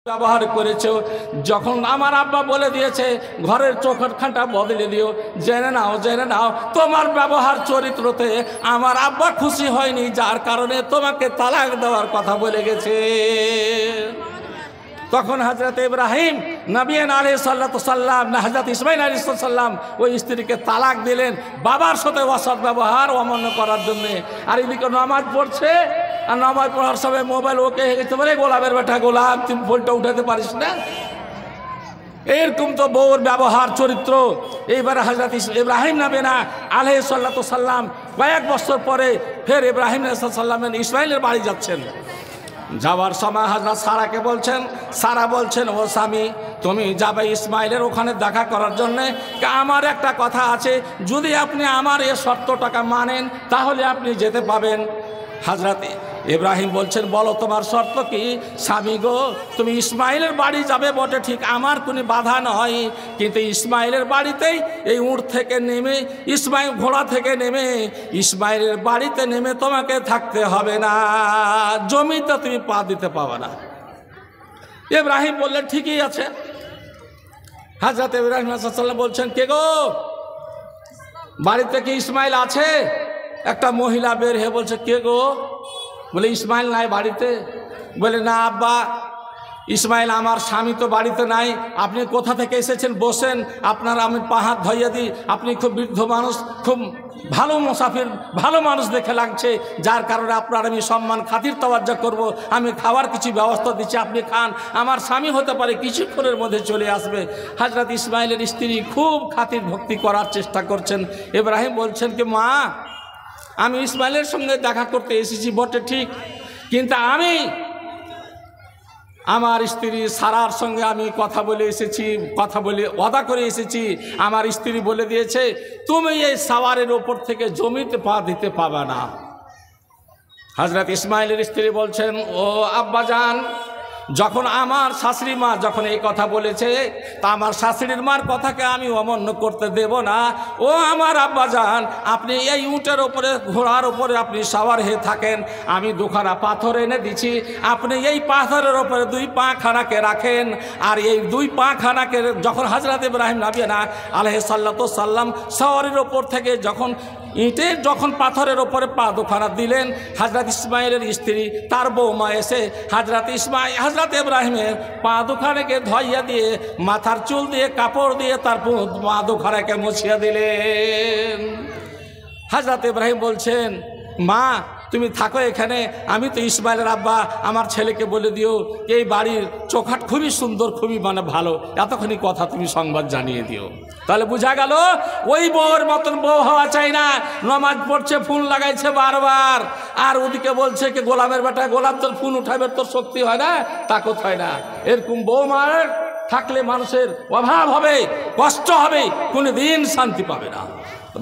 ব্যবহার করেছো। যখন আমার আব্বা বলে দিয়েছে ঘরের চৌকাঠখানটা বদলে দিও, জেনে নাও তোমার ব্যবহার চরিত্রতে আমার আব্বা খুশি হয়নি, যার কারণে তোমাকে তালাক দেওয়ার কথা বলে গেছে। তখন হযরত ইব্রাহিম নবিয়্যিন আলাইহিস সাল্লাতু সাল্লাম না হযরত ইসমাঈল আলাইহিস সাল্লাম ওই স্ত্রীকে তালাক দিলেন বাবার সাথে অসৎ ব্যবহার অমান্য করার জন্য। আর এদিকে নামাজ পড়ছে, আর নামাজ পড়ার সময় মোবাইল ওকে হেঁটে বলে গোলাপের বেটা গোলাপ, তুমি ফোনটা উঠাতে পারিস না। এরকম তো বউর ব্যবহার চরিত্র। এইবার হযরত ইব্রাহিম নবী আলাইহিস সাল্লাতু সাল্লাম কয়েক বছর পরে ফের ইব্রাহিম আলাইহিস সাল্লামের ইসমাঈলের বাড়ি যাচ্ছেন। যাওয়ার সময় হযরত সারাকে বলছেন, সারা বলছেন ও স্বামী তুমি যাবে ইসমাঈলের ওখানে দেখা করার জন্যে, আমার একটা কথা আছে, যদি আপনি আমার এই শর্তটাকে মানেন তাহলে আপনি যেতে পাবেন। হযরত ইব্রাহিম বলছেন বলো তোমার শর্ত কি? স্বামী গো তুমি ইসমাঈলের বাড়ি যাবে বটে ঠিক, আমার কোনো বাধা নয়, কিন্তু ইসমাঈলের বাড়িতেই এই উট থেকে নেমে ইসমাঈল ঘোড়া থেকে নেমে ইসমাঈলের বাড়িতে নেমে তোমাকে থাকতে হবে না, জমিতে তুমি পা দিতে পাবে না। ইব্রাহিম বললেন ঠিকই আছে। হযরত ইব্রাহিম আলাইহিস সালাম বলছেন কে গো বাড়িতে কি ইসমাঈল আছে? একটা মহিলা বের হয়ে বলছে কে গো? বলে ইসমাঈল নাই বাড়িতে। বলে না আব্বা ইসমাঈল আমার স্বামী তো বাড়িতে নাই, আপনি কোথা থেকে এসেছেন বসেন, আপনার আমি পা হাত ধইয়ে দিই, আপনি খুব বৃদ্ধ মানুষ, খুব ভালো মুসাফির ভালো মানুষ দেখে লাগছে, যার কারণে আপনার আমি সম্মান খাতির তাওয়াজ্জা করব, আমি খাওয়ার কিছু ব্যবস্থা দিচ্ছি আপনি খান, আমার স্বামী হতে পারে কিছুক্ষণের মধ্যে চলে আসবে। হযরত ইসমাঈলের স্ত্রী খুব খাতির ভক্তি করার চেষ্টা করছেন। ইব্রাহিম বলছেন কি মা আমি ইসমাঈলের সঙ্গে দেখা করতে এসেছি বটে ঠিক, কিন্তু আমি আমার স্ত্রী সারার সঙ্গে আমি কথা বলে এসেছি, কথা বলে ওয়াদা করে এসেছি। আমার স্ত্রী বলে দিয়েছে তুমি এই সাওয়ারের ওপর থেকে জমিতে পা দিতে পাবে না। হযরত ইসমাঈলের স্ত্রী বলছেন ও আব্বাজান, যখন আমার শাশুড়ি মা যখন এই কথা বলেছে তা আমার শাশুড়ির মার কথাকে আমি অমান্য করতে দেব না। ও আমার আব্বাজান আপনি এই উটের ওপরে ঘোড়ার ওপরে আপনি সাওয়ার হয়ে থাকেন, আমি দুখানা পাথর এনে দিচ্ছি, আপনি এই পাথরের ওপরে দুই পা খানাকে রাখেন। আর এই দুই পা খানাকে যখন হযরত ইব্রাহিম নবী আলাইহিস সাল্লাতু সাল্লাম সাওয়ারের ওপর থেকে যখন ইটের যখন পাথরের ওপরে পা দুখানা দিলেন, হযরত ইসমাঈলের স্ত্রী তার বৌমা এসে হযরত ইব্রাহিমের পা দুখানাকে ধইয়া দিয়ে মাথার চুল দিয়ে কাপড় দিয়ে তার পা দুখানাকে মুছিয়ে দিলেন। হযরত ইব্রাহিম বলছেন মা তুমি থাকো এখানে, আমি তো ইসমাঈলের আব্বা, আমার ছেলেকে বলে দিও এই বাড়ির চৌখাট খুবই সুন্দর, খুবই মানে ভালো, এতখানি কথা তুমি সংবাদ জানিয়ে দিও। তাহলে বোঝা গেল ওই বউয়ের মতন বউ হওয়া চাই না, নামাজ পড়ছে ফোন লাগাইছে বারবার, আর ওদিকে বলছে কি গোলামের বেটা গোলাম, তোর ফোন উঠাবে তোর শক্তি হয় না, তাকত হয় না। এরকম বউ মার থাকলে মানুষের অভাব হবে, কষ্ট হবে, কোনোদিন শান্তি পাবে না।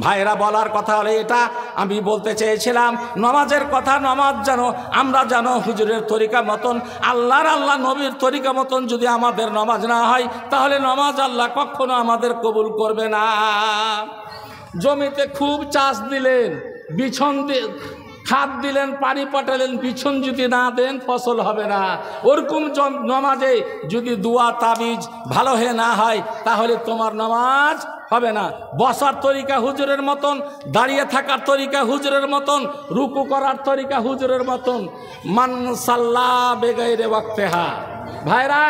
ভাইরা বলার কথা হলে এটা আমি বলতে চেয়েছিলাম, নামাজের কথা, নামাজ যেন আমরা যেন হুজুরের তরিকা মতন আল্লাহ নবীর তরিকা মতন যদি আমাদের নামাজ না হয় তাহলে নামাজ আল্লাহ কখনো আমাদের কবুল করবে না। জমিতে খুব চাষ দিলেন, বিছন খাদ দিলেন, পানি পাঠালেন, বিছন যদি না দেন ফসল হবে না। ওরকম নামাজে যদি দোয়া তাবিজ ভালো হয়ে না হয় তাহলে তোমার নামাজ হবে না। বসার তরিকা হুজুরের মতন, দাঁড়িয়ে থাকার তরিকা হুজুরের মতন, রুকু করার তরিকা হুজুরের মতন। মান সাল্লা বেগাইরে ওয়াক্তেহা। ভাইরা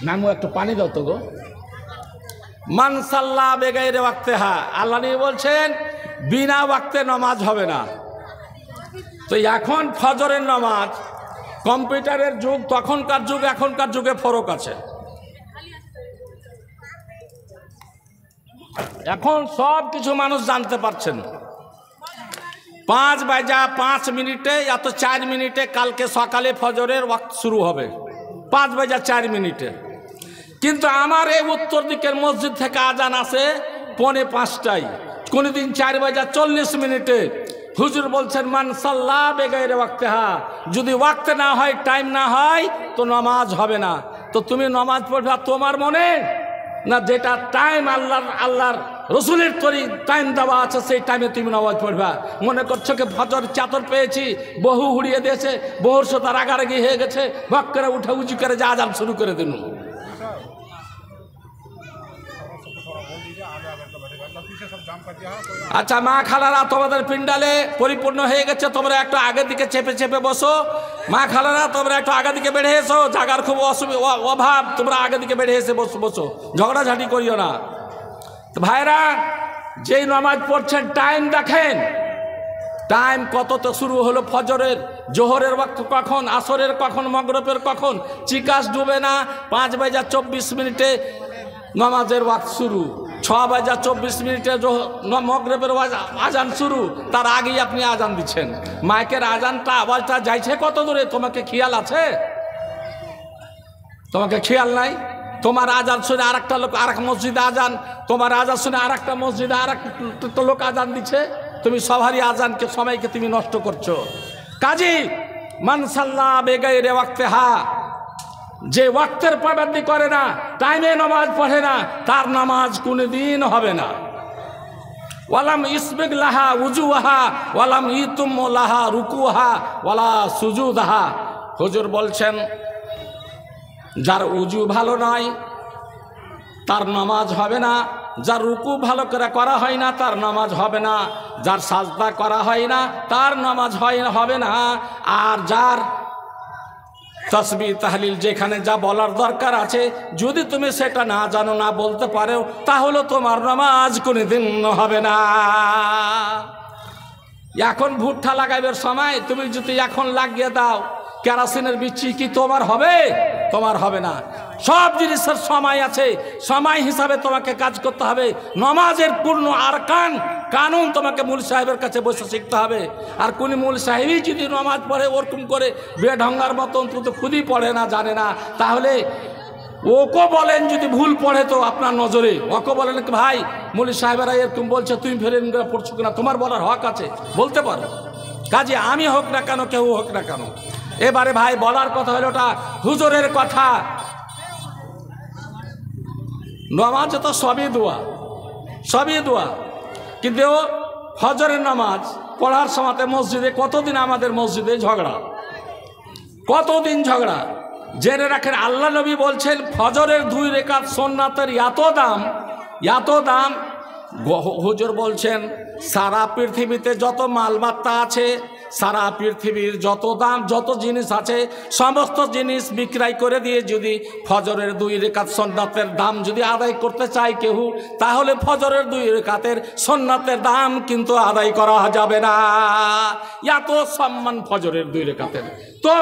নামও একটু পানি দাও তো গো। মান সাল্লা বেগাইরে ওয়াক্তেহা, আল্লাহ নবী বলছেন বিনা ওয়াক্তে নামাজ হবে না। তো এখন ফজরের নামাজ, কম্পিউটারের যুগ, তখনকার যুগ এখনকার যুগে ফরক আছে। এখন সব কিছু মানুষ জানতে পারছেন। 5:05 এত 4 মিনিটে কালকে সকালে ফজরের ওয়াক্ত শুরু হবে, 5:04। কিন্তু আমার এই উত্তর দিকের মসজিদ থেকে আজান আছে 4:45, কোনোদিন 4:40। হুজুর বলছেন মান সাল্লা বেগাইরে ওয়াক্তেহা, যদি ওয়াক্তে না হয়, টাইম না হয় তো নামাজ হবে না। তো তুমি নামাজ পড়বা তোমার মনে, না যেটা টাইম আল্লাহর রসুলের টাইম দেওয়া আছে, সেই টাইমে তুমি নামাজ পড়বা। মনে করছো কি ফজর চাদর পেয়েছি, বহু উড়িয়ে দিয়েছে, বহুর সাথে রাগারাগি হয়ে গেছে, ভক করে উঠে উঁচু করে যা আজান শুরু করে দিল। আচ্ছা মা খালারা, তোমাদের পিন্ডালে পরিপূর্ণ হয়ে গেছে, তোমরা একটু আগের দিকে চেপে চেপে বসো। মা খালারা, তোমরা একটু আগের দিকে বেড়ে এসো, জায়গার খুব অভাব, তোমরা আগের দিকে বেড়ে এসে বসো, ঝগড়াঝাটি করিও না। তো ভাইরা, যেই নামাজ পড়ছেন টাইম দেখেন, টাইম কত তো শুরু হলো ফজরের, জোহরের ওয়াক্ত কখন, আসরের কখন, মাগরিবের কখন, চিকাস ডুবে না 5:24 নামাজের ওয়াক্ত শুরু, 6:24 মাগরিবের আজান শুরু, তার আগেই আপনি আজান দিচ্ছেন। মাইকের আজানটা, আওয়াজটা যাইছে কত দূরে, তোমাকে খেয়াল আছে? তোমাকে খেয়াল নাই? তোমার আজান শুনে আর একটা লোক আর এক মসজিদে আজান, তোমার আজান শুনে আর একটা মসজিদে আর একটা লোক আজান দিচ্ছে, তুমি সবারই আজানকে, সময়কে তুমি নষ্ট করছো। কাজী মান সাল্লা বেগাইরে ওয়াক্তেহা, যে ওয়াক্তের পাবন্দি করে না, টাইমে নামাজ পড়ে না, তার নামাজ কোনদিন হবে না। ওয়ালাম ইসবিগ লাহা উজুহা ওয়ালাম ইতুম লাহা রুকুহা ওয়ালা সুজুদাহা। হুজুর বলছেন, যার উজু ভালো নয় তার নামাজ হবে না, যার রুকু ভালো করে করা হয় না তার নামাজ হবে না, যার সাজদা করা হয় না তার নামাজ হবে না, আর যার তাসবিহ তাহলিল যেখানে যা বলার দরকার আছে, যদি তুমি সেটা না জানো, না বলতে পারো, তাহলে তোমার নামাজ কোনোদিন হবে না। এখন ভুট্টা লাগাইবার সময় তুমি যদি এখন লাগিয়ে দাও কেরোসিনের বিচি, কি তোমার হবে? তোমার হবে না। সব জিনিসের সময় আছে, সময় হিসাবে তোমাকে কাজ করতে হবে। নামাজের পূর্ণ আরকান কানুন তোমাকে মূল সাহেবের কাছে বসে শিখতে হবে। আর কোন মূল সাহেবই যদি নামাজ পড়ে ওরকম করে বেঢঙ্গার মতন তো খুদই পড়ে না, জানে না, তাহলে ওকে বলেন যদি ভুল পড়ে তো আপনার নজরে, ওকে বলেন ভাই মূল সাহেবেরা এরকম বলছে, তুমি ফেরে পড়ছো কিনা, তোমার বলার হক আছে, বলতে পারো। কাজে আমি হোক না কেন, কেউ হোক না কেন, এবারে ভাই বলার কথা হলো ওটা হুজুরের কথা। নামাজ তো সবই দোয়া, সবই দোয়া, কিন্তু ফজরের নামাজ পড়ার সময় মসজিদে কতদিন আমাদের মসজিদে ঝগড়া, কতদিন ঝগড়া। জেনে রাখেন, আল্লাহ নবী বলছেন ফজরের 2 রাকাত সুন্নাতের এত দাম, এত দাম। হুজুর বলছেন সারা পৃথিবীতে যত মালমাত্তা আছে, সারা পৃথিবীর যত দাম, যত জিনিস আছে, সমস্ত জিনিস বিক্রয় করে দিয়ে যদি ফজরের 2 রাকাত সুন্নাতের দাম যদি আদায় করতে চায় কেউ, তাহলে ফজরের 2 রাকাতের সুন্নাতের দাম কিন্তু আদায় করা যাবে না। এত সম্মান ফজরের 2 রাকাতের। তো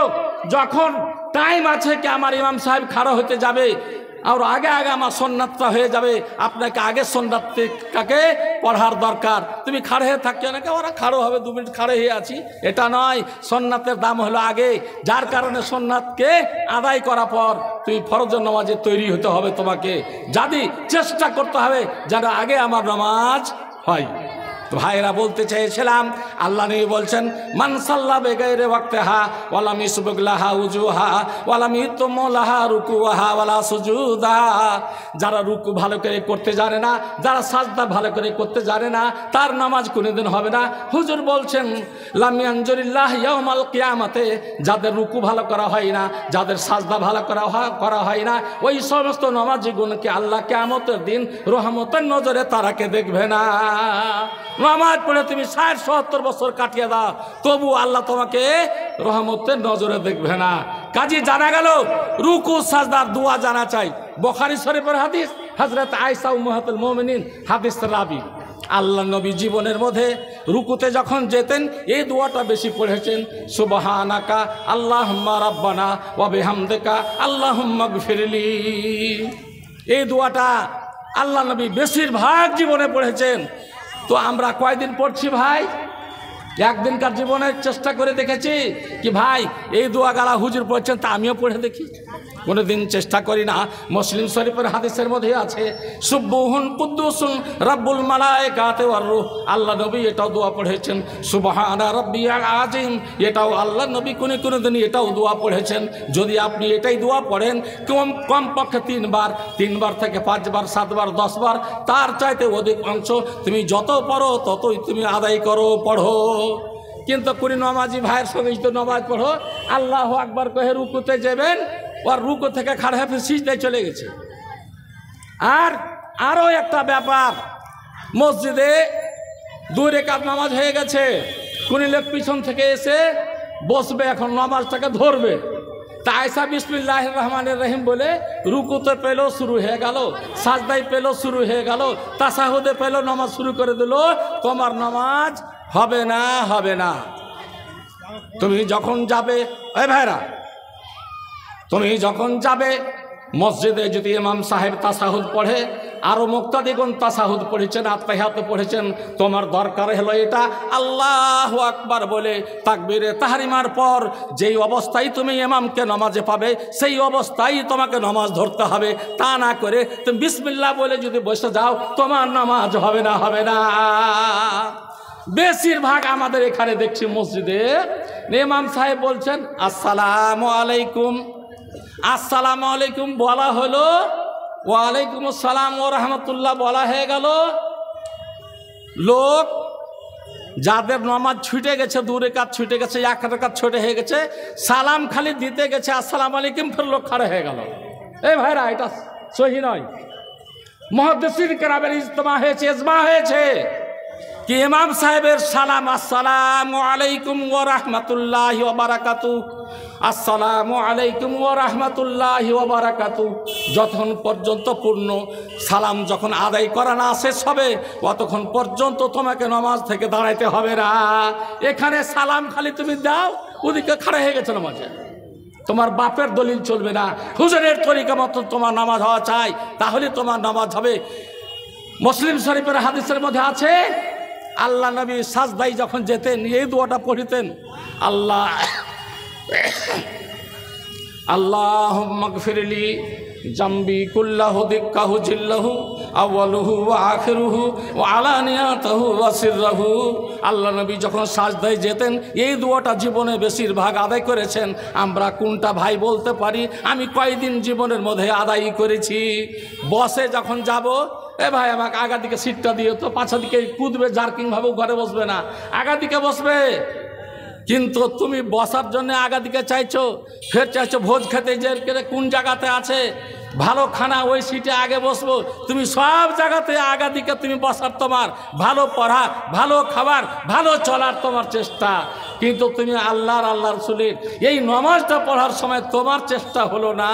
যখন টাইম আছে কি আমার ইমাম সাহেব খাড়া হতে যাবে, আর আগে আগে আমার সুন্নাতটা হয়ে যাবে, আপনাকে আগে সুন্নাতটাকে পড়ার দরকার। তুমি খাড়ে হয়ে থাকছো নাকি, ওরা খাড়ো হবে, 2 মিনিট খাড়ে হয়ে আছি, এটা নয়। সুন্নাতের দাম হলো আগে, যার কারণে সুন্নাতকে আদায় করার পর তুমি ফরজের নামাজে তৈরি হতে হবে। তোমাকে যদি চেষ্টা করতে হবে যেন আগে আমার নামাজ হয়। ভাইরা বলতে চেয়েছিলাম, আল্লাহ নবী বলছেন মান সাল্লা বেগাইরে ওয়াক্তেহা ওয়ালাম ইসবিগ লাহা উজুহা ওয়ালাম ইতুম লাহা রুকুহা ওয়ালা সুজুদা। যারা রুকু ভালো করে করতে জানে না, যারা সাজদা ভালো করে করতে জানে না, তার নামাজ কোনোদিন হবে না। হুজুর বলছেন লাম ইয়ানজুরিল্লাহ ইয়াউমাল কিয়ামাতে, যাদের রুকু ভালো করা হয় না, যাদের সাজদা ভালো করা হয় না, ওই সমস্ত নামাজীগুলোকে আল্লাহ কিয়ামতের দিন রহমতের নজরে তারাকে দেখবে না। নামাজ পড়ে তুমি 60-70 বছর কাটিয়ে দাও, তবু আল্লাহ তোমাকে রহমতের নজরে দেখবে না। কাজী জানা গেল রুকু সাজদার দোয়া জানা চাই। বুখারী শরীফের হাদিস, হযরত আয়েশা উম্মাহাতুল মুমিনিন হাদিস রাবি, আল্লাহ নবী জীবনের মধ্যে রুকুতে যখন যেতেন এই দোয়াটা বেশি পড়েছেন, সুবহানাকা আল্লাহুম্মা রাব্বানা ওয়া বিহামদিকা আল্লাহুম্মা গফিরলি। এই দোয়াটা আল্লাহ নবী বেশিরভাগ জীবনে পড়েছেন। তো আমরা কয়দিন পড়ছি ভাই? একদিনকার জীবনে চেষ্টা করে দেখেছি কি ভাই এই দোয়া গালা হুজুর পড়ছেন তা আমিও পড়ে দেখি। কোনোদিন চেষ্টা করি না। মুসলিম শরীফের হাদিসের মধ্যে আছে সুবহুন কুদ্দুসুন রাব্বুল মালায়েকাতি ওয়ার রূহ, আল্লাহ নবী এটাও দোয়া পড়েছেন। সুবহানা রাব্বিয়াল আযীম, এটাও আল্লাহ নবী কোনোদিন এটাও দোয়া পড়েছেন। যদি আপনি এটাই দোয়া পড়েন কমপক্ষে 3 বার থেকে 5 বার 7 বার 10 বার, তার চাইতে অধিক অংশ তুমি যত পড়ো ততই তুমি আদায় করো, পড়ো। কিন্তু কোন নামাজি ভাইয়ের সঙ্গে তো নামাজ পড়ো, আল্লাহু আকবার কহে রুকুতে যাবেন, আর রুকু থেকে খাড়া হয়ে সিজদায় চলে গেছে। আরও একটা ব্যাপার, মসজিদে 2 রাকাত নামাজ হয়ে গেছে, কোন লোক পিছন থেকে এসে বসবে, এখন নামাজটাকে ধরবে, তা আয়সা বিসমিল্লাহির রহমানির রহিম বলে রুকুতে পেলো শুরু হয়ে গেল, সাজদায় পেলো শুরু হয়ে গেল, তাসাহুদে পেলো নামাজ শুরু করে দিল, তোমার নামাজ হবে না, হবে না। তুমি যখন যাবে, এই ভাইরা, তুমি যখন যাবে মসজিদে, যদি ইমাম সাহেব তাসাহুদ পড়ে, আরও মুক্তাদিগণ তাসাহুদ পড়েছেন, আত্তাহিয়াত পড়েছেন, তোমার দরকার হলো এটা আল্লাহু আকবার বলে তাকবীরে তাহরিমার পর যেই অবস্থায় তুমি ইমামকে নামাজে পাবে সেই অবস্থায় তোমাকে নামাজ ধরতে হবে। তা না করে তুমি বিসমিল্লাহ বলে যদি বসে যাও, তোমার নামাজ হবে না, হবে না। বেশিরভাগ আমাদের এখানে দেখছি মসজিদে ইমাম সাহেব বলছেন আসসালামু আলাইকুম, আসসালামু আলাইকুম বলা হলো, ওয়ালাইকুম আসসালাম ও রহমতুল্লাহ বলা হয়ে গেল। লোক যাদের নামাজ ছুটে গেছে, 2 রাকাত ছুটে গেছে, 1 রাকাত ছুটে হয়ে গেছে, সালাম খালি দিতে গেছে আসসালামু আলাইকুম, ফের লোক খাড়া হয়ে গেল। এই ভাইরা, এটা সহি নয়। মুহাদ্দিসিন কেরামের ইজতিমা হয়েছে, ইজমা হয়েছে कि इमाम साहेबर सालाम अस्सलामु आलैकुम व रहमतुल्लाहि व बाराकातुहु, अस्सलामु आलैकुम व रहमतुल्लाहि व बाराकातुहु, যতক্ষণ পর্যন্ত পূর্ণ সালাম যখন আদায় করা না শেষ হবে ততক্ষণ পর্যন্ত তোমাকে নামাজ থেকে দাঁড়াইতে হবে না। এখানে সালাম খালি তুমি দাও, ওদিকে খাড়া হয়ে গেছে নামাজে, তোমার বাপের দলিল চলবে না, হুজুরের তরিকা মতো তোমার নামাজ হওয়া চাই, তাহলে তোমার নামাজ হবে। মুসলিম শরীফের হাদিসের মধ্যে আছে আল্লাহ নবী সাজদায় যখন যেতেন এই দোয়াটা পড়তেন, আল্লাহুম্মা গফিরলি জামবি কুল্লাহু দিক্কাহু জিল্লাহু আউয়ালুহু ওয়া আখিরুহু ওয়া আলানিয়াতুহু ওয়া সিররুহু। আল্লাহ নবী যখন সাজদায় যেতেন এই দোয়াটা জীবনে বেশিরভাগ আদায় করেছেন। আমরা কোনটা ভাই বলতে পারি আমি কয়দিন জীবনের মধ্যে আদায় করেছি? বসে যখন যাব, এ ভাই আমাকে আগা দিকে সিটটা দিয়ে, তো পাছা দিকে কুদবে, জার্কিং ভাবে ঘরে বসবে না, আগা দিকে বসবে। কিন্তু তুমি বসার জন্য আগা দিকে চাইছো, ফের চাইছো ভোজ খেতে যে কোন জায়গাতে আছে ভালো খানা, ওই সিটে আগে বসবো। তুমি সব জায়গাতে আগা দিকে তুমি বসার, তোমার ভালো পড়া, ভালো খাবার, ভালো চলার তোমার চেষ্টা, কিন্তু তুমি আল্লাহর রাসূলের এই নামাজটা পড়ার সময় তোমার চেষ্টা হলো না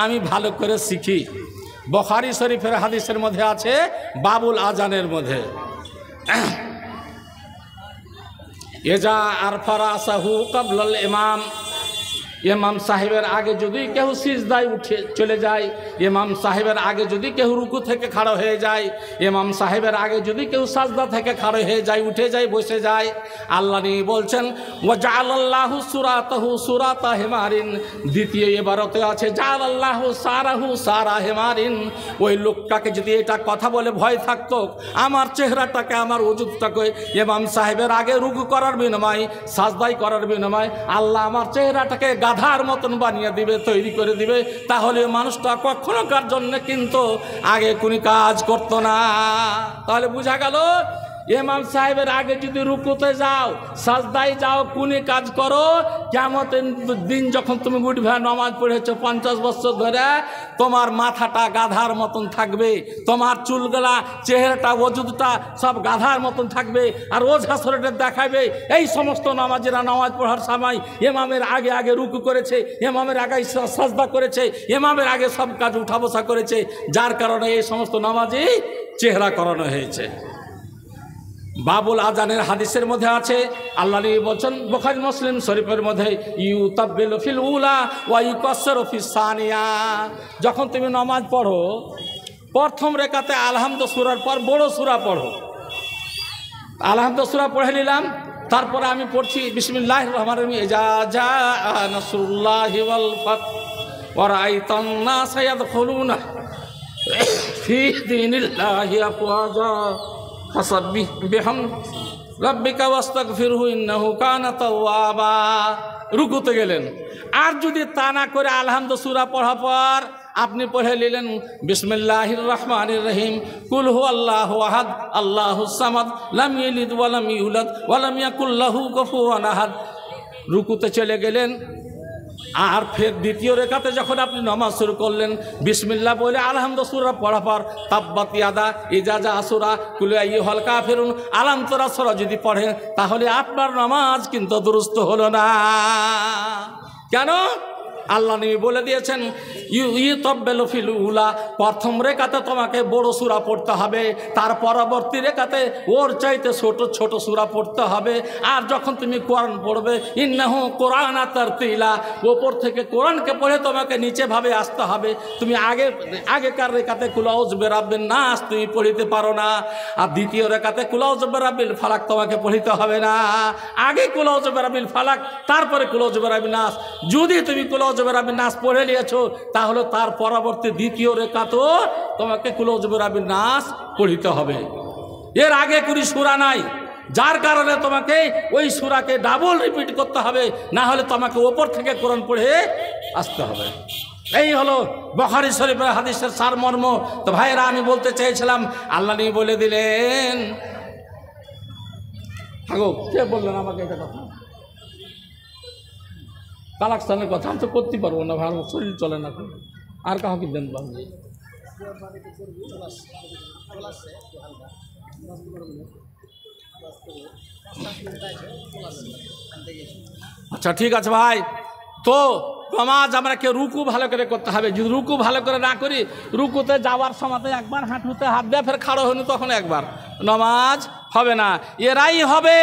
আমি ভালো করে শিখি। বুখারী শরীফের হাদিসের মধ্যে আছে বাবুল আজানের মধ্যে, এজা আরফা রাসাহু ক্বাবলাল ইমাম, ইমাম সাহেবের আগে যদি কেউ সিজদায় উঠে চলে যায়, ইমাম সাহেবের আগে যদি কেউ রুকু থেকে খাড়া হয়ে যায়, ইমাম সাহেবের আগে যদি কেউ সাজদা থেকে খাড়া হয়ে যায়, উঠে যায়, বসে যায়, আল্লাহ নিয়ে বলছেন ওয়া জাআলাল্লাহু সুরাতাহু সুরাতা হিমারিন। দ্বিতীয় ইবারতে আছে জাআলাল্লাহু সারাহু সারা হিমারিন। ওই লোকটাকে যদি এটা কথা বলে ভয় থাকতো, আমার চেহারাটাকে, আমার ওজুদটাকে ইমাম সাহেবের আগে রুকু করার বিনিময়, সাজদায় করার বিনিময় আল্লাহ আমার চেহারাটাকে গাধার মতন বানিয়ে দিবে, তৈরি করে দিবে, তাহলে মানুষটা কখনোকার জন্য কিন্তু আগে কোনো কাজ করতো না। তাহলে বোঝা গেল ইমাম সাহেবের আগে যদি রুকুতে যাও, সাজদায় যাও, কোনে কাজ করো, কিয়ামতের দিন যখন তুমি উঠবে, নামাজ পড়েছো 50 বছর ধরে, তোমার মাথাটা গাধার মতন থাকবে, তোমার চুলগুলা, চেহারাটা, ওজুদটা সব গাধার মতন থাকবে, আর ওঝা শরীরে দেখাবে এই সমস্ত নামাজিরা নামাজ পড়ার সময় ইমামের আগে আগে রুকু করেছে, ইমামের আগে সাজদা করেছে, ইমামের আগে সব কাজ উঠা বসা করেছে, যার কারণে এই সমস্ত নামাজি চেহারা করানো হয়েছে। বাবুল আজানের হাদিসের মধ্যে আছে আল্লাহ নবী বলেন বুখারী মুসলিম শরীফের মধ্যে ইউতাব্বিলু ফিল উলা ওয়া ইউকাসসিরু ফিস সানিয়া। যখন তুমি নামাজ পড়ো, প্রথম রেখাতে আলহামদু সূরার পর বড় সূরা পড়ো, আলহামদু সূরা পড়ে নিলাম, তারপরে আমি পড়ছি বিসমিল্লাহির রহমানির রহিম, ইজা জাআ নাসরুল্লাহি ওয়াল ফাত, ওয়ারাআইতান নাসা ইয়াদখুলুনা ফি দীনিল্লাহি আফওয়াজা ফাসাব্বিহ বিহামদি রাব্বিকা ওয়াস্তাগফিরহু ইন্নাহু কানা তাওয়াবা। রুকুতে গেলেন, আর যদি তা না করে আলহামদু সূরা পড়ার পর আপনি পড়ে নিলেন বিসমিল্লাহির রহমানির রহিম, কুল হুয়াল্লাহু আহাদ আল্লাহুস সামাদ লাম ইয়ালিদ ওয়া লাম ইউলাদ ওয়া লাম ইয়াকুল লাহু কুফুয়ান আহাদ। রুকুতে চলে গেলেন, আর ফের দ্বিতীয় রেখাতে যখন আপনি নামাজ শুরু করলেন বিসমিল্লাহ বলে আলহামদু সূরা পড়ার পর তাব্বাত ইয়াদা ইজা জা সূরা কুল আইয়ুহাল কাফিরুন আলাম তারা সূরা যদি পড়েন তাহলে আপনার নামাজ কিন্তু দুরুস্ত হলো না। কেন? আল্লাহ নবী বলে দিয়েছেন ইউতাব্বালু ফিল উলা, প্রথম রেখাতে তোমাকে বড় সূরা পড়তে হবে, তার পরবর্তী রেখাতে ওর চাইতে ছোট ছোট সূরা পড়তে হবে। আর যখন তুমি কোরআন পড়বে ইন্নাহু কোরআন তারতিলা, ওপর থেকে কোরআনকে পড়ে তোমাকে নিচে ভাবে আসতে হবে। তুমি আগেকার রেখাতে কুল আউযু বিরাব্বিন নাস তুমি পড়িতে পারো না, আর দ্বিতীয় রেখাতে কুল আউযু বিরাব্বিল ফালাক তোমাকে পড়িতে হবে না। আগে কুল আউযু বিরাব্বিল ফালাক, তারপরে কুল আউযু বিরাব্বিন নাস। যদি তুমি কুল আউযু বিরাব্বিন নাস পড়ে নিয়েছো তাহলে তার পরবর্তী দ্বিতীয় রেখাতেও তোমাকে কুল আউযু বিরাব্বিন নাস পড়িতে হবে। এর আগে কোনো সূরা নাই, যার কারণে তোমাকে ওই সূরাকে ডাবল রিপিট করতে হবে, না হলে তোমাকে ওপর থেকে কোরআন পড়ে আসতে হবে। এই হলো বুখারী শরীফের হাদিসের সারমর্ম। তো ভাইরা, আমি বলতে চাইছিলাম আল্লাহ নবী বলে দিলেন। আগো কে বললেন আমাকে এটা কথা? কালাকস্থানের কথা আমি তো করতে পারবো না, ভালো শরীর চলে না। আর কাউকে দেন বাবু। আচ্ছা ঠিক আছে ভাই, তো নামাজ আমরা কেউ রুকু ভালো করে করতে হবে। যদি রুকু ভালো করে না করি, রুকুতে যাওয়ার সময় একবার হাঁটুতে হাত দিয়ে ফের খাড়ো হইনি তখন একবার, নামাজ হবে না। এরাই হবে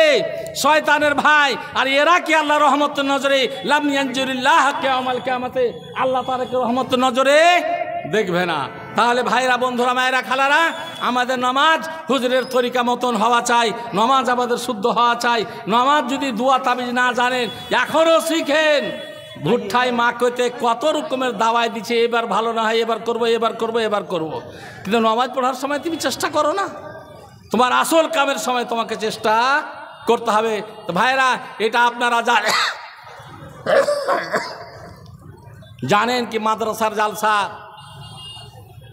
শয়তানের ভাই, আর এরা কি আল্লাহ রহমতের নজরে লাম ইয়ানজুরিল্লাহ কিয়ামাল কিয়ামতে, আল্লাহ তাআলাকে রহমতের নজরে দেখবে না। তাহলে ভাইরা, বন্ধুরা, মায়েরা, খালারা, আমাদের নামাজ হুজুরের তরিকা মতন হওয়া চাই, নামাজ আমাদের শুদ্ধ হওয়া চাই। নামাজ যদি দোয়া তাবিজ না জানেন এখনও শিখেন। ভুট্টায় মা কইতে কত রকমের দাওয়াই দিচ্ছে, এবার ভালো না হয় এবার করবো, এবার করবো, এবার করবো, কিন্তু নামাজ পড়ার সময় তুমি চেষ্টা করো না। তোমার আসল কামের সময় তোমাকে চেষ্টা করতে হবে। তো ভাইরা, এটা আপনারা জানেন কি মাদ্রাসার জালসা,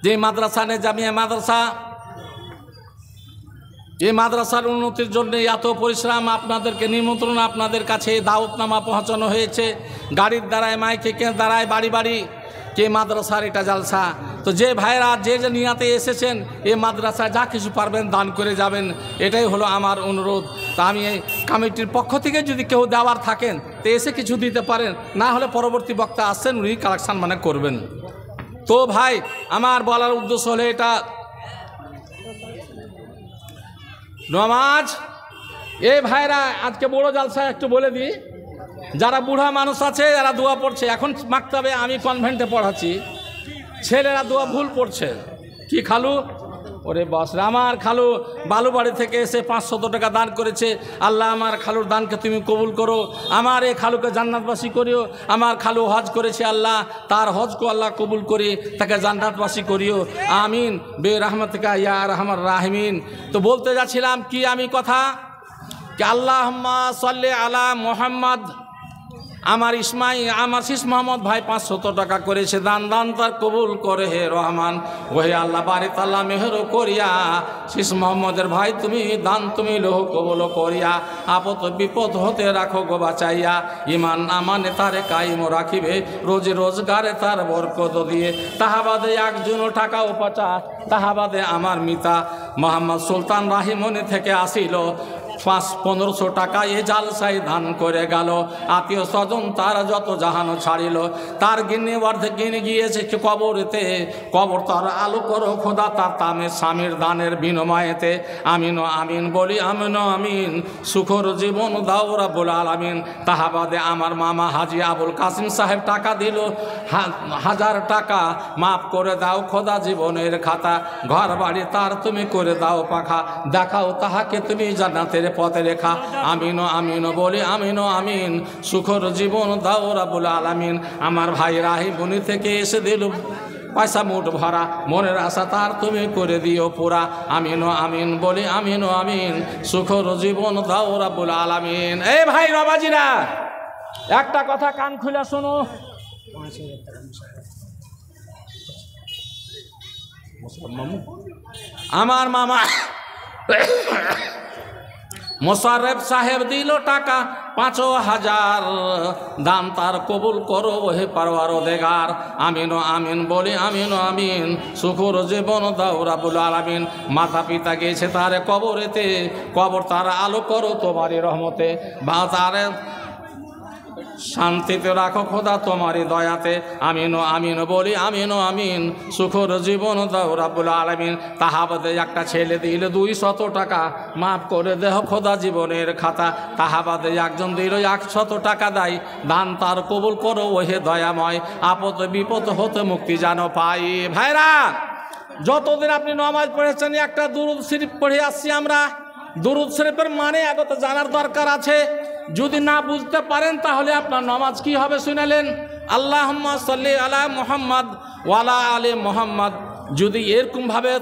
যে মাদ্রাসা নেই জামিয়া মাদ্রাসা, এই মাদ্রাসার উন্নতির জন্য এত পরিশ্রম, আপনাদেরকে নিমন্ত্রণ, আপনাদের কাছে দাওয়াতনামা পৌঁছানো হয়েছে গাড়ির দ্বারায়, মাইকে দ্বারায়, বাড়ি বাড়ি, কে মাদ্রাসার এটা জালসা। তো যে ভাইরা যে নিয়াতে এসেছেন এই মাদ্রাসায় যা কিছু পারবেন দান করে যাবেন, এটাই হলো আমার অনুরোধ। তা আমি এই কমিটির পক্ষ থেকে যদি কেউ দেওয়ার থাকেন তো এসে কিছু দিতে পারেন, না হলে পরবর্তী বক্তা আসছেন উনি কালেকশন মানে করবেন। তো ভাই, আমার বলার উদ্দেশ্য হলো এটা, নামাজ এই ভাইরা আজকে বড় জালসা একটু বলে দিই, যারা বুড়া মানুষ আছে যারা দোয়া পড়ছে, এখন মাকতাবে আমি কনভেন্টে পড়াচ্ছি, ছেলেরা দোয়া ভুল পড়ছে। কি খালু? ওরে বাস, আমার খালু বালুবাড়ি থেকে এসে 500 টাকা দান করেছে। আল্লাহ আমার খালুর দানকে তুমি কবুল করো, আমার এই খালুকে জান্নাতবাসী করিও। আমার খালু হজ করেছে, আল্লাহ তার হজকে আল্লাহ কবুল করি, তাকে জান্নাতবাসী করিও, আমিন বে রহমতিকা ইয়া আরহামার রাহিমিন। তো বলতে যাচ্ছিলাম কি আমি কথা, কি আল্লাহুম্মা সাল্লি আলা মুহাম্মদ। আমার শীষ মোহাম্মদ ভাই 500 টাকা করেছে দান, তার কবুল করে হে রহমান। ওহে আল্লাহ বারিক আল্লাহ মেহর করিয়া শীষ মোহাম্মদের ভাই তুমি দান তুমি লোহ কবুল করিয়া, আপদ বিপদ হতে রাখো গো বাঁচাইয়া, ইমান আমানে তারে কায়েম রাখিবে, রোজি রোজগারে তার বরকত দিয়ে, তাহাবাদে একজন টাকা উপাচা, তাহাবাদে আমার মিতা মোহাম্মদ সুলতান রাহিমনি থেকে আসিল 500-1500 টাকা এ জালসায় দান করে গেল। আত্মীয় স্বজন তার যত জাহানো ছাড়িল, তার গিনে অর্ধেক গিনে গিয়েছে কবরেতে, কবর তার আলো করো খোদা তার তামে স্বামীর দানের বিনিময়েতে, আমিন আমিন বলি আমিন আমিন, সুখর জীবন দাও রাব্বুল আলামিন। তাহাবাদে আমার মামা হাজি আবুল কাসিম সাহেব টাকা দিল 1000 টাকা, মাফ করে দাও খোদা জীবনের খাতা, ঘর বাড়ি তার তুমি করে দাও পাখা, দেখাও তাহাকে তুমি জান্নাতের পথে রেখা। আমিন আমিন বলি আমিন আমিন, সুখর জীবন দাও রাব্বুল আলামিন। আমার ভাই রাহিবুনি থেকে এসে দিল পয়সা মুঠ ভরা, মনের আশা তার তুমি করে দিও পুরা। আমিন আমিন বলি আমিন আমিন, সুখর জীবন দাও রাব্বুল আলামিন। এই ভাই রবাজিরা, একটা কথা কান খুলে শোনো। আমার মামা মোশাররফ সাহেব দিল টাকা ৫,০০০, দান তার কবুল করো হে পারওয়ারদিগার। আমিন আমিন বলি আমিন আমিন, সুখর জীবন দাও রাব্বুল আলামিন। মাতা পিতা গেছে তার কবরেতে, কবর তার আলো করো তোমারই রহমতে, বা তার শান্তিতে রাখো খোদা তোমারই দয়াতে। আমিন আমিন বলি আমিন আমিন, সুখর জীবন দাও রাব্বুল আলামিন। তাহাবাদে একটা ছেলে দিল ২০০ টাকা, মাফ করে দেহ খোদা জীবনের খাতা। তাহাবাদে একজন দিল ১০০ টাকা দেয়, দান তার কবুল করো ওহে দয়াময়। আপদ বিপদ হতে মুক্তি যেন পাই। ভাইরা, যতদিন আপনি নামাজ পড়েছেন একটা দুরূদ শরীফ পড়ে আসছি আমরা। দুরূদ শরীফের মানে আগত জানার দরকার আছে। যদি না বুঝতে পারেন তাহলে আপনার নামাজ কি হবে শুনালেন। আল্লাহুম্মা সাল্লি আলা মুহাম্মদ ওয়ালা আলি মুহাম্মদ, যদি এরকমভাবে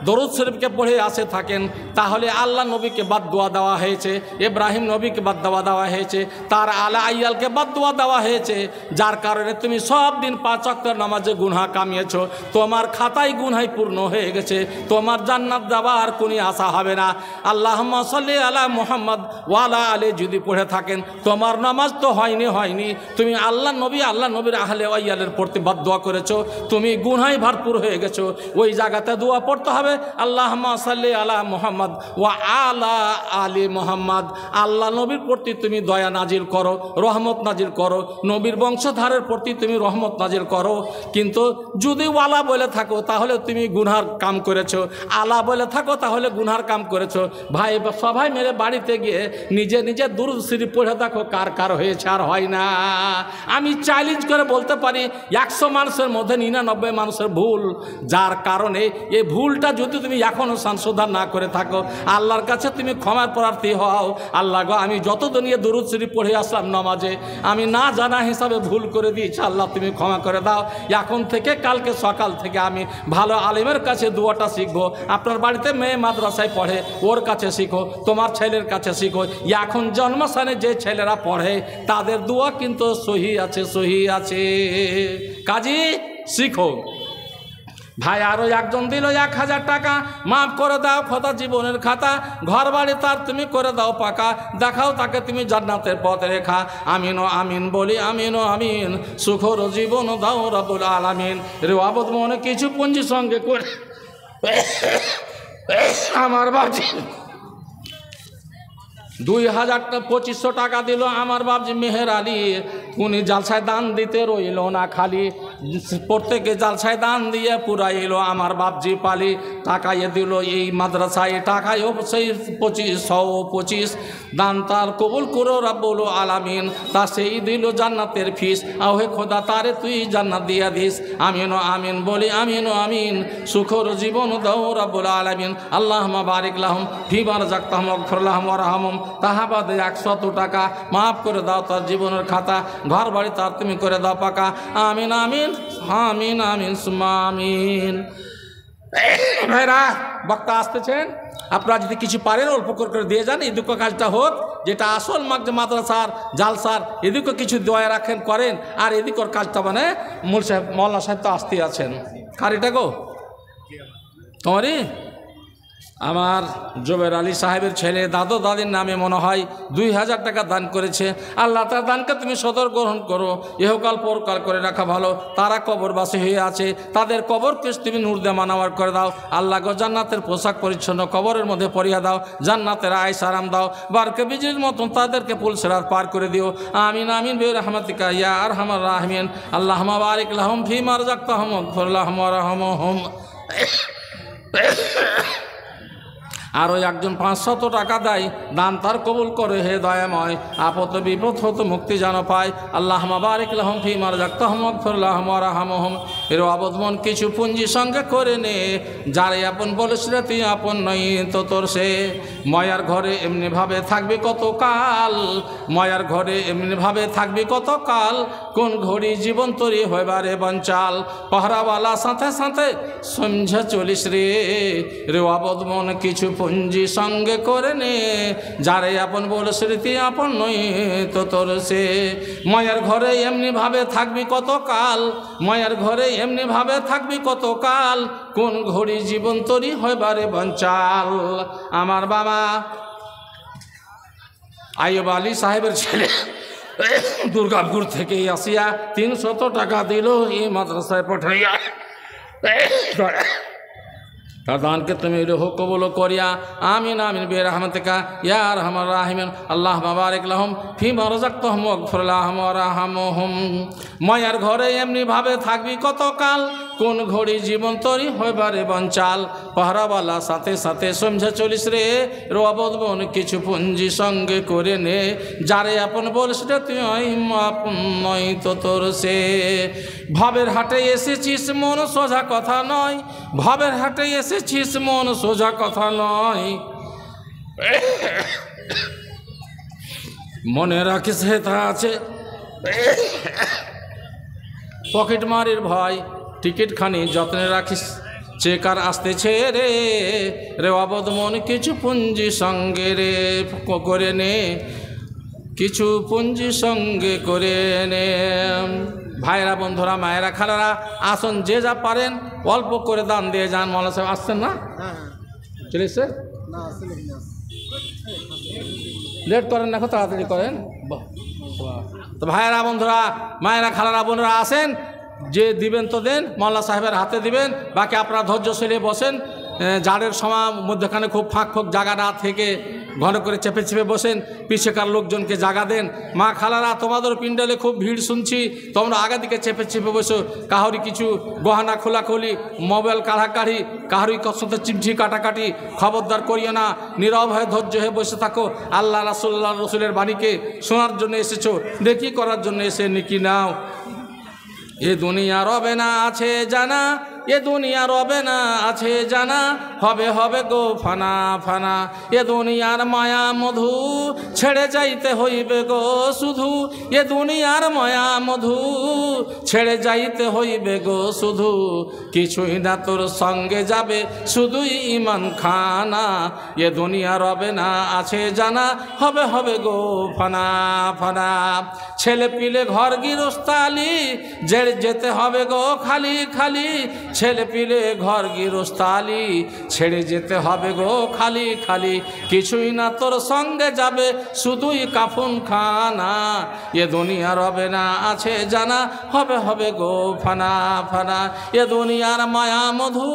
দরুদ শরীফকে পড়ে আসে থাকেন তাহলে আল্লাহ নবীকে বাদদুয়া দেওয়া হয়েছে, ইব্রাহিম নবীকে বাদদুয়া দেওয়া হয়েছে, তার আলা আইয়ালকে বাদদুয়া দেওয়া হয়েছে। যার কারণে তুমি সব দিন ৫ ওয়াক্ত নামাজে গুনাহ কামিয়েছো, তোমার খাতায় গুনাহ পূর্ণ হয়ে গেছে, তোমার জান্নাত যাওয়ার কোনো আশা হবে না। আল্লাহুম্মা সাল্লি আলা মুহাম্মদ ওয়ালা আলি যদি পড়ে থাকেন, তোমার নামাজ তো হয়নি, তুমি আল্লাহ নবীর আহলে আইয়ালের প্রতি বাদদুয়া করেছো, তুমি গুনাহে ভরপুর হয়ে গেছো। ওই জায়গাতে দোয়া পড়তে হবে, আল্লাহুম্মা সাল্লি আলা মুহাম্মদ ওয়া আলা আলি মুহাম্মদ। আল্লাহ নবীর প্রতি তুমি দয়া নাজিল করো, রহমত নাজিল করো, নবীর বংশধারের প্রতি তুমি রহমত নাজিল করো। কিন্তু যদি ওয়ালা বলে থাকো তাহলে তুমি গুনহার কাম করেছো, আলা বলে থাকো তাহলে গুনহার কাম করেছো। ভাই সবাই মেরে বাড়িতে গিয়ে নিজে নিজে দুরূদ শরীফ পড়ে দেখো কার কার হয়েছে আর হয় না। আমি চ্যালেঞ্জ করে বলতে পারি ১০০ মানুষের মধ্যে ৯৯ মানুষের ভুল। যার কারণে এই ভুলটা যদি তুমি এখনও সংশোধন না করে থাকো, আল্লাহর কাছে তুমি ক্ষমার প্রার্থী হও। আল্লাহ গো, আমি যত দুনিয়া দরুদ শরীফ পড়ে আসলাম নামাজে, আমি না জানা হিসাবে ভুল করে দিয়েছি, আল্লাহ তুমি ক্ষমা করে দাও। এখন থেকে কালকে সকাল থেকে আমি ভালো আলেমের কাছে দোয়াটা শিখবো। আপনার বাড়িতে মেয়ে মাদ্রাসায় পড়ে, ওর কাছে শিখো, তোমার ছেলের কাছে শিখো। এখন জন্মস্থানে যে ছেলেরা পড়ে তাদের দোয়া কিন্তু সহি আছে, কাজী শিখো। ভাই আরো একজন দিল ১,০০০ টাকা, মাফ করে দাও খোদা জীবনের খাতা, ঘর বাড়ি তার তুমি করে দাও পাকা, দেখাও তাকে তুমি জান্নাতের পথে রেখা। আমিন আমিন বলি আমিন আমিন, সুখর জীবন দাও রাব্বুল আলামিন। রে আবদ মনে কিছু পুঞ্জি সঙ্গে করে আমার বাজি ২,২৫০ টাকা দিল আমার বাবজি মেহের আলী। উনি জালসায় দান দিতে রইল না খালি, প্রত্যেকে জালসায় দান দিয়ে পুরাইল আমার বাবজি পালি। টাকায় দিল এই মাদ্রাসায়, টাকায় সেই ২৫ দান তার কবুল করো রাব্বুল আলামিন। তা সেই দিল জান্নাতের ফিস, আহে খোদা তারে তুই জান্নাত দিয়া দিস। আমিন আমিন বলি আমিন আমিন, সুখর জীবন দাও রাব্বুল আলামিন। আল্লাহুম্মা বারিক লাহুম ফিমা রাযাকতাহুম ওয়াগফির লাহুম ওয়ারহামহুম। তাহাবাদে ১০০ টাকা, মাফ করে দাও তার জীবনের খাতা, ঘর বাড়ি তার তুমি করে দাও পাকা। আমিন আমিন আমিন আমিন সুম্মা আমিন। ভাইরা, বক্তা আসতেছেন, আপনারা যদি কিছু পারেন অল্প করে দিয়ে যান, এদিকে কাজটা হোক। যেটা আসল মাদ্রাসার জালসার এদিকে কিছু দয়া রাখেন করেন, আর এদিকের কাজটা মানে মূল সাহেব মৌলানা সাহেব তো আসতে আছেন। কার এটা গো? তোমারই? আমার জুবের আলী সাহেবের ছেলে দাদু দাদির নামে মনে হয় ২,০০০ টাকা দান করেছে। আল্লাহ তার দানকে তুমি সদর গ্রহণ করো, ইহকাল পরকাল করে রাখা ভালো। তারা কবরবাসী হয়ে আছে, তাদের কবরকে তুমি নূর দিয়ে মানাওয়ার করে দাও। আল্লাহ গো, জান্নাতের পোশাক পরিচ্ছন্ন কবরের মধ্যে পরিয়া দাও, জান্নাতের আয়েশ আরাম দাও, বারকে বিজির মতন তাদেরকে পুলসেরাত পার করে দিও। আমিন আমিন বিরহমাতিকা ইয়া আরহামার রাহিমিন। আল্লাহুম্মা বারিক লাহুম ফিমা রাযাকতাহুম ওয়াগফির লাহুম ওয়ারহামহুম। আর ওই একজন 500 টাকা দেয়, দান তার কবুল করে হে দয়াময়, আপদ বিপদ হতো মুক্তি যেন পায়। আল্লাহুম্মা বারিক লাহুম ফীমা রাযাকতাহুম ওয়াগফির লাহুম ওয়ারহামহুম। এর অবদ মন কিছু পুঞ্জি সঙ্গে করে নে, যারে আপন বলিস রে তুই আপন নই তো তোর সে। ময়ার ঘরে এমনিভাবে থাকবি কতকাল, ময়ার ঘরে এমনিভাবে থাকবি কতকাল, কোন ঘড়ি জীবন তরি হইবারে বঞ্চাল। পাহারাওয়ালা সাথে সাথে সমঝে চলিস রে, রে অবদ মন কিছু পুঞ্জি সঙ্গে করে নে, যারে আপন বল স্মৃতি আপন নই তো তোর সে। ময়ার ঘরে এমনিভাবে থাকবি কতকাল, ময়ার ঘরে এমনিভাবে থাকবি কতকাল, কোন ঘড়ি জীবন তরি হইবারে বঞ্চাল। আমার বাবা আইয়ুব আলী সাহেবের ছেলে দুর্গাপুর থেকে আসিয়া 300 টাকা দিল এই মাদ্রাসায় পাঠাইয়া। দানকে তুমি রহু কবুল করিয়া আমিন আমিন বিরহমাতিকা ইয়া আরহামার রাহিমিন। আল্লাহুম্মা বারিক লাহুম ফীমা রাযাকতাহুম ওয়াগফির লাহুম ওয়ারহামহুম। ময়ার ঘরে এমনি ভাবে থাকবি কতকাল, কোন ঘড়ি জীবন তরি হইবারে বঞ্চাল। পাহারাওয়ালা সাথে সাথে সমঝে চলিস রে, রবদ মন কিছু পুঞ্জি সঙ্গে করে নে, যারে আপন বলিস রে তুই আপন নয় তো তোর সে। ভবের হাটে এসেছিস মন সোজা কথা নয়, ভবের হাটে এসেছিস মন সোজা কথা নয়, মনে রাখিস হেথা আছে পকেট মারির ভয়, টিকিট খানি যত্নে রাখিস চেকার আসতেছে রে, রে অবদ মন কিছু পুঞ্জি সঙ্গে রে করে নে, কিছু পুঞ্জি সঙ্গে করে নে। ভাইরা বন্ধুরা মায়েরা খালারা আসুন, যে যা পারেন অল্প করে দান দিয়ে যান। মৌলানা সাহেব আসছেন না? চলে এসছে, লেট করেন না, তাড়াতাড়ি করেন। তো ভাইরা বন্ধুরা মায়েরা খালারা বোনেরা আসেন, যে দিবেন তো দেন, মৌলানা সাহেবের হাতে দিবেন, বাকি আপনারা ধৈর্যশীলে বসেন। জাড়ের সময় মধ্যখানে খুব ফাঁক জায়গা না থেকে ঘন করে চেপে চেপে বসেন, পিছেকার লোকজনকে জায়গা দেন। মা খালারা তোমাদের পিণ্ডালে খুব ভিড় শুনছি, তোমরা আগে দিকে চেপে চেপে বসো। কাহারি কিছু গহনা খোলাখুলি, মোবাইল কাড়াকাড়ি, কাহারি সাথে চিঠি কাটাকাটি খবরদার করিও না। নীরব হয়ে ধৈর্য হয়ে বসে থাকো। আল্লাহ রসুলের বাণীকে শোনার জন্য এসেছো, নেকি করার জন্য এসে নেকি নাও। এ দুনিয়া রবে না আছে জানা, এ দুনিয়া রবে না আছে জানা, হবে হবে গো ফানা ফানা। এ দুনিয়ার মায়া মধু ছেড়ে যাইতে হইবে গো শুধু, এ দুনিয়ার মায়া মধু ছেড়ে যাইতে হইবে গো শুধু, কিছুই না তোর সঙ্গে যাবে শুধুই ইমান খানা। এ দুনিয়া রবে না আছে জানা, হবে হবে গো ফানা ফানা। ছেলে পিলে ঘর গৃহস্থালি জেড়ে যেতে হবে গো খালি খালি, ছেলে পিলে ঘর গৃহস্থালি ছেড়ে যেতে হবে গো খালি খালি, কিছুই না তোর সঙ্গে যাবে শুধুই কাফন খানা। এ দুনিয়া রবে না আছে জানা, হবে হবে গো ফানা ফানা। এ দুনিয়ার মায়া মধু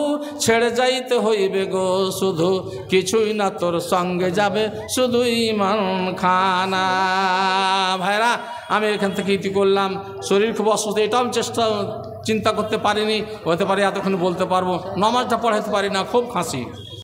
ছেড়ে যাইতে হইবে গো শুধু, কিছুই না তোর সঙ্গে যাবে শুধুই ইমান খানা। ভাইরা আমি এখান থেকে ইতি করলাম, শরীর খুব অসুস্থ, এটাও চিন্তা করতে পারিনি, হতে পারে এতক্ষণ বলতে পারবো, নামাজটা পড়াইতে পারি না, খুব খাঁসি।